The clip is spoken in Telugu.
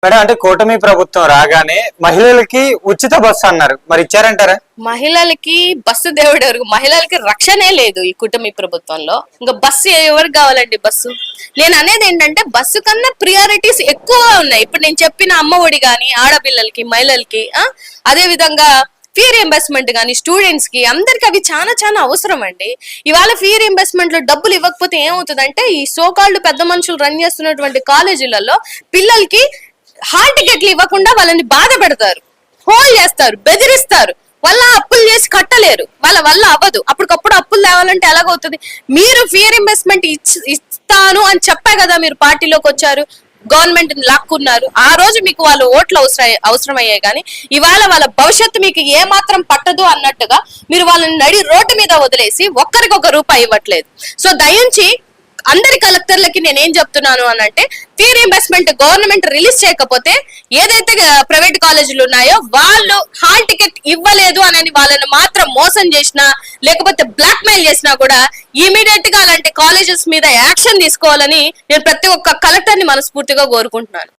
మేడం అంటే కూటమి ప్రభుత్వం రాగానే మహిళలకి ఉచిత బస్సు అన్నారు, మరి ఇచ్చారంటారా? మహిళలకి బస్సు దేవుడు ఎవరు, మహిళలకి రక్షణే లేదు ఈ కుటుంబ ప్రభుత్వంలో. ఇంకా బస్సు ఎవరికి కావాలండి? బస్సు నేను అనేది ఏంటంటే బస్సు కన్నా ప్రియారిటీస్ ఎక్కువ ఉన్నాయి. ఇప్పుడు నేను చెప్పిన అమ్మ ఒడి గాని ఆడపిల్లలకి మహిళలకి అదే విధంగా ఫీ రీఎంబర్స్మెంట్ కానీ స్టూడెంట్స్ కి అందరికి అవి చాలా చాలా అవసరం అండి. ఇవాళ ఫీ రీఎంబర్స్మెంట్ లో డబ్బులు ఇవ్వకపోతే ఏమవుతుందంటే ఈ సోకాళ్ళు పెద్ద మనుషులు రన్ చేస్తున్నటువంటి కాలేజీలలో పిల్లలకి హాల్ టికెట్లు ఇవ్వకుండా వాళ్ళని బాధ పెడతారు, హోల్ చేస్తారు, బెదిరిస్తారు. వాళ్ళ అప్పులు చేసి కట్టలేరు, వాళ్ళ వల్ల అవ్వదు. అప్పటికప్పుడు అప్పులు తేవాలంటే ఎలాగవుతుంది? మీరు ఫీ రీఎంబర్స్మెంట్ ఇస్తాను అని చెప్పే కదా మీరు పార్టీలోకి వచ్చారు, గవర్నమెంట్ లాక్కున్నారు. ఆ రోజు మీకు వాళ్ళు ఓట్లు అవసరమయ్యాయి కానీ ఇవాళ వాళ్ళ భవిష్యత్తు మీకు ఏ మాత్రం పట్టదు అన్నట్టుగా మీరు వాళ్ళని నడి రోడ్డు మీద వదిలేసి ఒక్కరికి రూపాయి ఇవ్వట్లేదు. సో దయించి అందరి కలెక్టర్లకి నేనేం చెప్తున్నాను అని అంటే ఫీ రీఎంబర్స్మెంట్ గవర్నమెంట్ రిలీజ్ చేయకపోతే ఏదైతే ప్రైవేట్ కాలేజీలు ఉన్నాయో వాళ్ళు హాల్ టికెట్ ఇవ్వలేదు అనేది వాళ్ళని మాత్రం మోసం చేసినా లేకపోతే బ్లాక్ మెయిల్ చేసినా కూడా ఇమీడియట్ గా అలాంటి కాలేజెస్ మీద యాక్షన్ తీసుకోవాలని నేను ప్రతి ఒక్క కలెక్టర్ ని మనస్ఫూర్తిగా కోరుకుంటున్నాను.